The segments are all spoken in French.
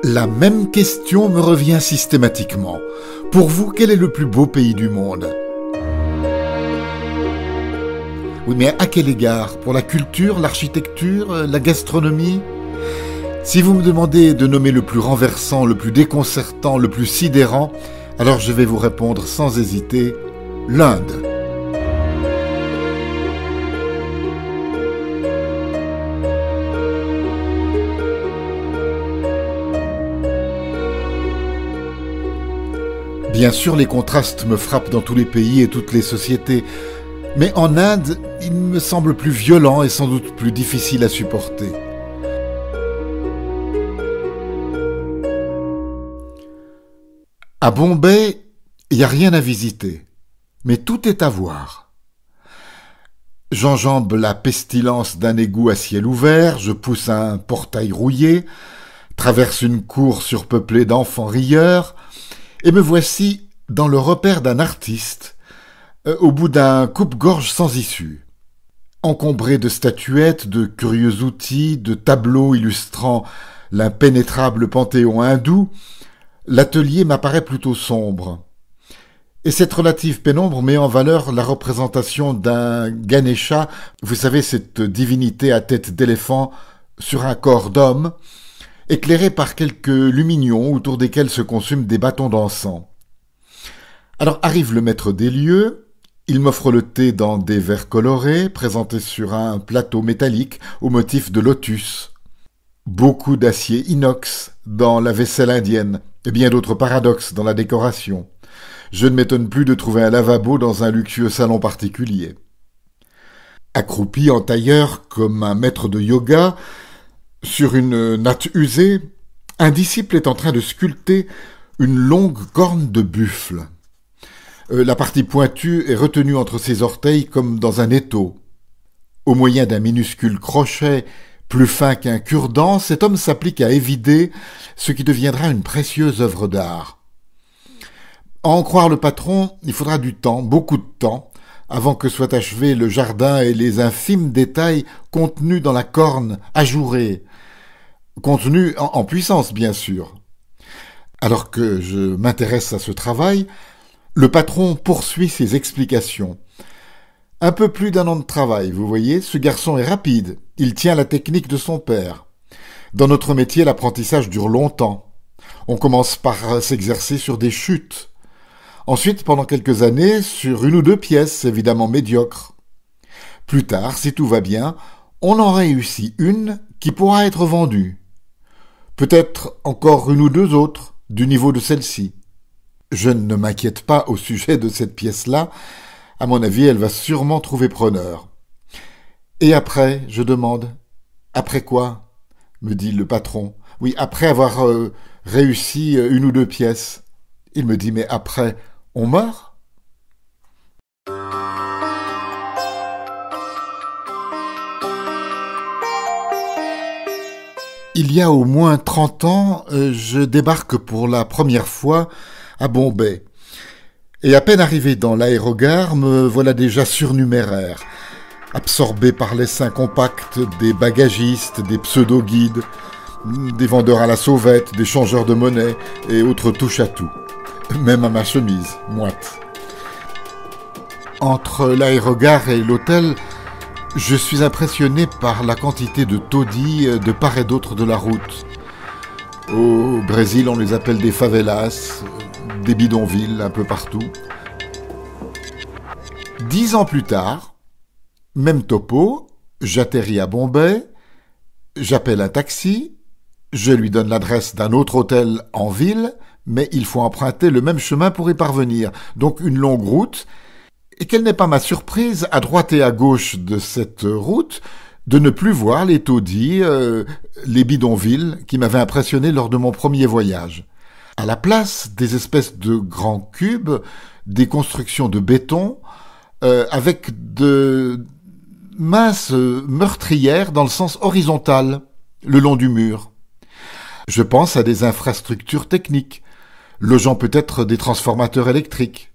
La même question me revient systématiquement. Pour vous, quel est le plus beau pays du monde? Oui, mais à quel égard? Pour la culture, l'architecture, la gastronomie? Si vous me demandez de nommer le plus renversant, le plus déconcertant, le plus sidérant, alors je vais vous répondre sans hésiter, l'Inde. Bien sûr, les contrastes me frappent dans tous les pays et toutes les sociétés, mais en Inde, il me semble plus violent et sans doute plus difficile à supporter. À Bombay, il n'y a rien à visiter, mais tout est à voir. J'enjambe la pestilence d'un égout à ciel ouvert, je pousse un portail rouillé, traverse une cour surpeuplée d'enfants rieurs, et me voici dans le repère d'un artiste, au bout d'un coupe-gorge sans issue. Encombré de statuettes, de curieux outils, de tableaux illustrant l'impénétrable panthéon hindou, l'atelier m'apparaît plutôt sombre. Et cette relative pénombre met en valeur la représentation d'un Ganesha, vous savez, cette divinité à tête d'éléphant sur un corps d'homme, éclairé par quelques lumignons autour desquels se consument des bâtons d'encens. Alors arrive le maître des lieux, il m'offre le thé dans des verres colorés, présentés sur un plateau métallique au motif de lotus. Beaucoup d'acier inox dans la vaisselle indienne, et bien d'autres paradoxes dans la décoration. Je ne m'étonne plus de trouver un lavabo dans un luxueux salon particulier. Accroupi en tailleur comme un maître de yoga, sur une natte usée, un disciple est en train de sculpter une longue corne de buffle. La partie pointue est retenue entre ses orteils comme dans un étau. Au moyen d'un minuscule crochet plus fin qu'un cure-dent, cet homme s'applique à évider ce qui deviendra une précieuse œuvre d'art. À en croire le patron, il faudra du temps, beaucoup de temps, avant que soit achevé le jardin et les infimes détails contenus dans la corne ajourée, contenus en puissance bien sûr. Alors que je m'intéresse à ce travail, le patron poursuit ses explications. Un peu plus d'1 an de travail, vous voyez, ce garçon est rapide, il tient la technique de son père. Dans notre métier, l'apprentissage dure longtemps. On commence par s'exercer sur des chutes. Ensuite, pendant quelques années, sur 1 ou 2 pièces, évidemment médiocres. Plus tard, si tout va bien, on en réussit une qui pourra être vendue. Peut-être encore 1 ou 2 autres, du niveau de celle-ci. Je ne m'inquiète pas au sujet de cette pièce-là. À mon avis, elle va sûrement trouver preneur. Et après, je demande. Après quoi? Me dit le patron. Oui, après avoir réussi 1 ou 2 pièces. Il me dit, mais après, on meurt? Il y a au moins 30 ans, je débarque pour la première fois à Bombay. Et à peine arrivé dans l'aérogare, me voilà déjà surnuméraire, absorbé par l'essaim compact des bagagistes, des pseudo-guides, des vendeurs à la sauvette, des changeurs de monnaie et autres touche-à-tout. Même à ma chemise, moite. Entre l'aérogare et l'hôtel, je suis impressionné par la quantité de taudis de part et d'autre de la route. Au Brésil, on les appelle des favelas, des bidonvilles un peu partout. 10 ans plus tard, même topo, j'atterris à Bombay, j'appelle un taxi, je lui donne l'adresse d'un autre hôtel en ville, mais il faut emprunter le même chemin pour y parvenir, donc une longue route, et quelle n'est pas ma surprise, à droite et à gauche de cette route, de ne plus voir les taudis, les bidonvilles qui m'avaient impressionné lors de mon premier voyage. À la place, des espèces de grands cubes, des constructions de béton, avec de minces meurtrières dans le sens horizontal, le long du mur. Je pense à des infrastructures techniques, logeant peut-être des transformateurs électriques.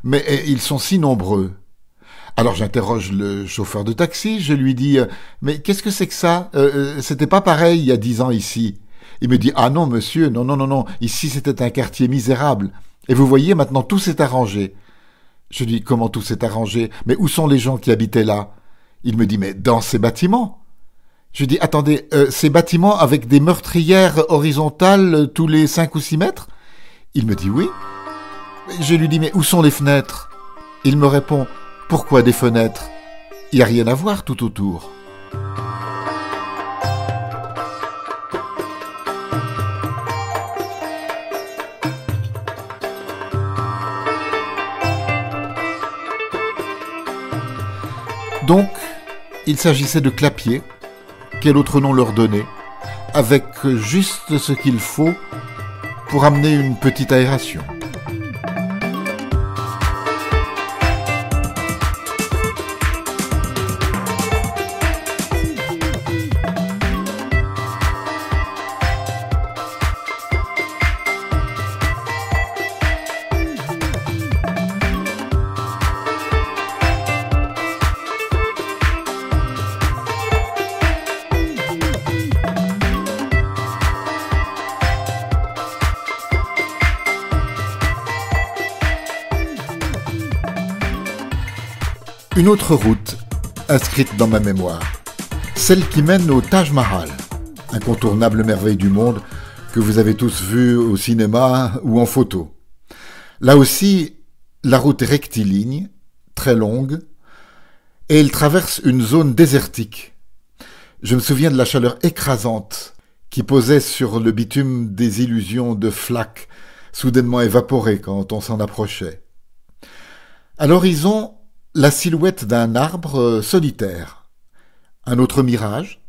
Mais ils sont si nombreux. Alors j'interroge le chauffeur de taxi, je lui dis « Mais qu'est-ce que c'est que ça C'était pas pareil il y a 10 ans ici. » Il me dit « Ah non, monsieur, non, non, non, non, ici c'était un quartier misérable. Et vous voyez, maintenant tout s'est arrangé. » Je dis « Comment tout s'est arrangé? Mais où sont les gens qui habitaient là ?» Il me dit « Mais dans ces bâtiments. » Je dis « Attendez, ces bâtiments avec des meurtrières horizontales tous les 5 ou 6 mètres ?» Il me dit « Oui. » Je lui dis « Mais où sont les fenêtres ?» Il me répond « Pourquoi des fenêtres? Il n'y a rien à voir tout autour. » Donc, il s'agissait de clapiers, quel autre nom leur donner, avec juste ce qu'il faut pour amener une petite aération. Une autre route, inscrite dans ma mémoire, celle qui mène au Taj Mahal, incontournable merveille du monde que vous avez tous vu au cinéma ou en photo. Là aussi, la route est rectiligne, très longue, et elle traverse une zone désertique. Je me souviens de la chaleur écrasante qui posait sur le bitume des illusions de flaques soudainement évaporées quand on s'en approchait. À l'horizon, la silhouette d'un arbre solitaire. Un autre mirage?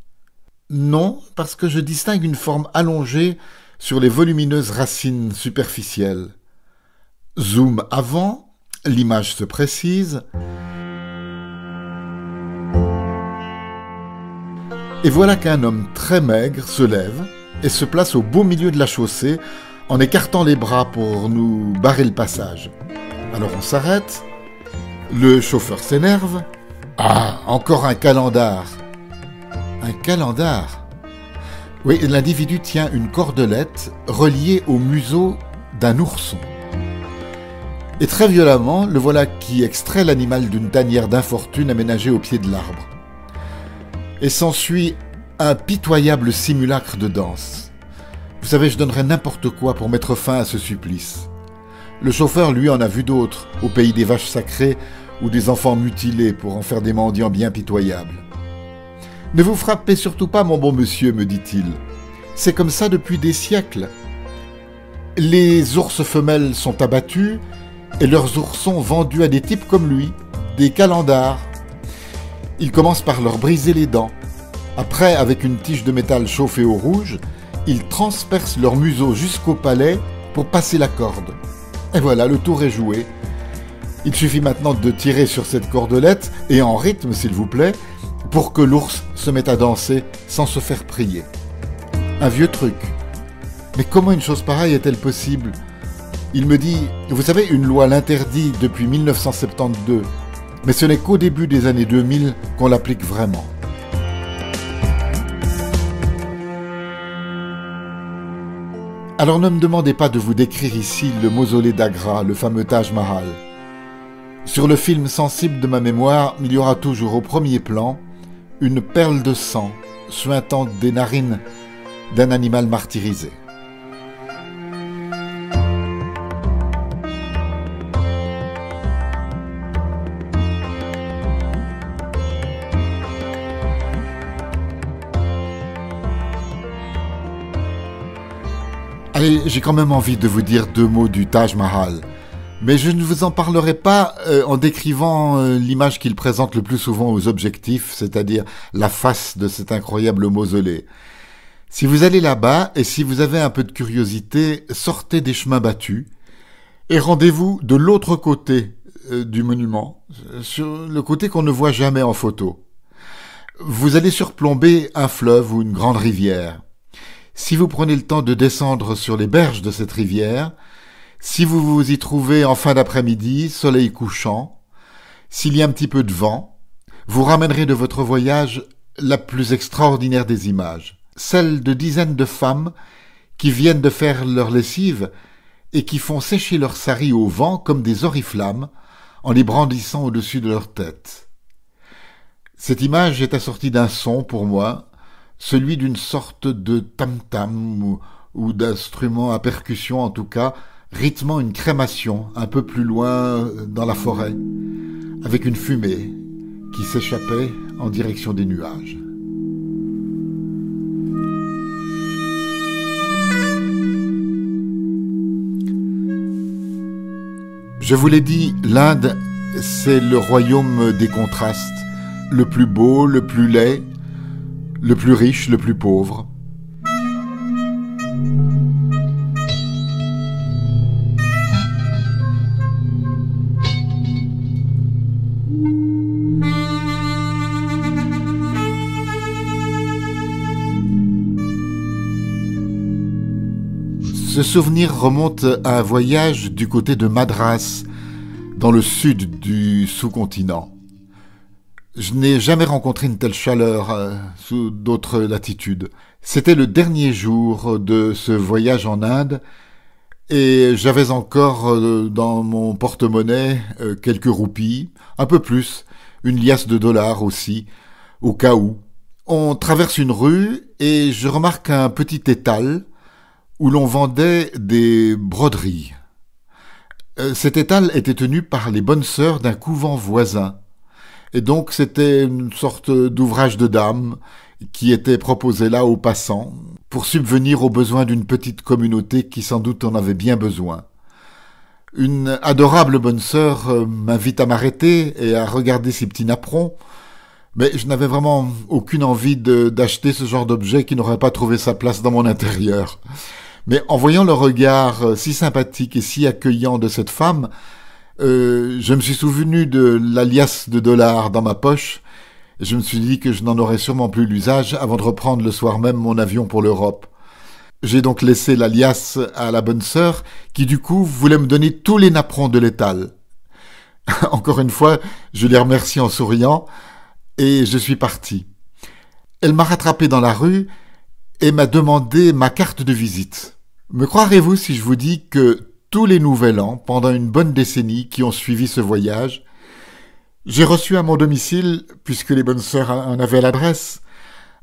Non, parce que je distingue une forme allongée sur les volumineuses racines superficielles. Zoom avant, l'image se précise. Et voilà qu'un homme très maigre se lève et se place au beau milieu de la chaussée en écartant les bras pour nous barrer le passage. Alors on s'arrête. Le chauffeur s'énerve. Ah, encore un calendar. Un calendar? Oui, l'individu tient une cordelette reliée au museau d'un ourson. Et très violemment, le voilà qui extrait l'animal d'une tanière d'infortune aménagée au pied de l'arbre. Et s'ensuit un pitoyable simulacre de danse. Vous savez, je donnerais n'importe quoi pour mettre fin à ce supplice. Le chauffeur, lui, en a vu d'autres, au pays des vaches sacrées ou des enfants mutilés pour en faire des mendiants bien pitoyables. « Ne vous frappez surtout pas, mon bon monsieur, me dit-il. C'est comme ça depuis des siècles. Les ours femelles sont abattus et leurs oursons vendus à des types comme lui, des calendards. Il commence par leur briser les dents. Après, avec une tige de métal chauffée au rouge, il transperce leur museau jusqu'au palais pour passer la corde. Et voilà, le tour est joué. Il suffit maintenant de tirer sur cette cordelette, et en rythme s'il vous plaît, pour que l'ours se mette à danser sans se faire prier. Un vieux truc. Mais comment une chose pareille est-elle possible? Il me dit, vous savez, une loi l'interdit depuis 1972, mais ce n'est qu'au début des années 2000 qu'on l'applique vraiment. Alors ne me demandez pas de vous décrire ici le mausolée d'Agra, le fameux Taj Mahal. Sur le film sensible de ma mémoire, il y aura toujours au premier plan une perle de sang suintant des narines d'un animal martyrisé. Allez, j'ai quand même envie de vous dire 2 mots du Taj Mahal. Mais je ne vous en parlerai pas en décrivant l'image qu'il présente le plus souvent aux objectifs, c'est-à-dire la face de cet incroyable mausolée. Si vous allez là-bas, et si vous avez un peu de curiosité, sortez des chemins battus, et rendez-vous de l'autre côté du monument, sur le côté qu'on ne voit jamais en photo. Vous allez surplomber un fleuve ou une grande rivière. Si vous prenez le temps de descendre sur les berges de cette rivière, si vous vous y trouvez en fin d'après-midi, soleil couchant, s'il y a un petit peu de vent, vous ramènerez de votre voyage la plus extraordinaire des images. celle de dizaines de femmes qui viennent de faire leur lessive et qui font sécher leurs saris au vent comme des oriflammes en les brandissant au-dessus de leur tête. Cette image est assortie d'un son pour moi, celui d'une sorte de tam-tam ou d'instrument à percussion en tout cas, rythmant une crémation un peu plus loin dans la forêt, avec une fumée qui s'échappait en direction des nuages. Je vous l'ai dit, l'Inde, c'est le royaume des contrastes, le plus beau, le plus laid, le plus riche, le plus pauvre. Ce souvenir remonte à un voyage du côté de Madras, dans le sud du sous-continent. Je n'ai jamais rencontré une telle chaleur sous d'autres latitudes. C'était le dernier jour de ce voyage en Inde et j'avais encore dans mon porte-monnaie quelques roupies, un peu plus, une liasse de dollars aussi, au cas où. On traverse une rue et je remarque un petit étal où l'on vendait des broderies. Cet étal était tenu par les bonnes sœurs d'un couvent voisin. Et donc c'était une sorte d'ouvrage de dame qui était proposé là aux passants pour subvenir aux besoins d'une petite communauté qui sans doute en avait bien besoin. Une adorable bonne sœur m'invite à m'arrêter et à regarder ces petits napperons, mais je n'avais vraiment aucune envie d'acheter ce genre d'objet qui n'aurait pas trouvé sa place dans mon intérieur. Mais en voyant le regard si sympathique et si accueillant de cette femme, je me suis souvenu de la liasse de dollars dans ma poche et je me suis dit que je n'en aurais sûrement plus l'usage avant de reprendre le soir même mon avion pour l'Europe. J'ai donc laissé la liasse à la bonne sœur qui du coup voulait me donner tous les napperons de l'étal. Encore une fois, je l'ai remercié en souriant et je suis parti. Elle m'a rattrapé dans la rue et m'a demandé ma carte de visite. Me croirez-vous si je vous dis que tous les Nouvel An, pendant une bonne décennie qui ont suivi ce voyage, j'ai reçu à mon domicile, puisque les bonnes sœurs en avaient l'adresse,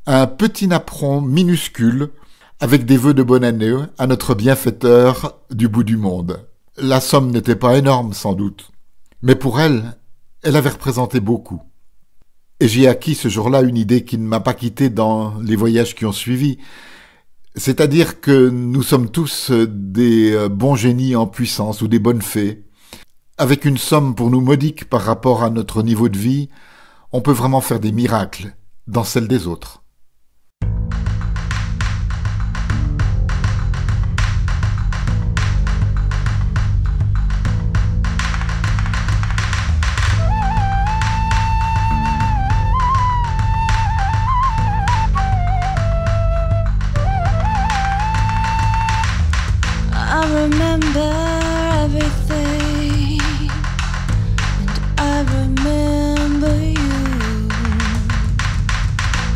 un petit napperon minuscule avec des vœux de bonne année à notre bienfaiteur du bout du monde. La somme n'était pas énorme sans doute, mais pour elle, elle avait représenté beaucoup. Et j'ai acquis ce jour-là une idée qui ne m'a pas quitté dans les voyages qui ont suivi. C'est-à-dire que nous sommes tous des bons génies en puissance ou des bonnes fées. Avec une somme pour nous modique par rapport à notre niveau de vie, on peut vraiment faire des miracles dans celle des autres.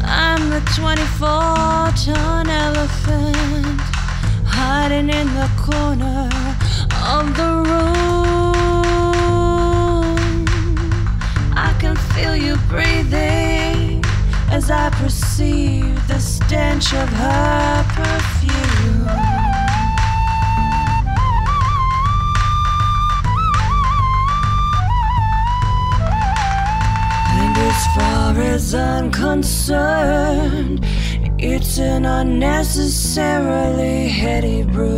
a 24-ton elephant hiding in the corner of the room. I can feel you breathing as I perceive the stench of her perfume. As far as I'm concerned, it's an unnecessarily heady brew.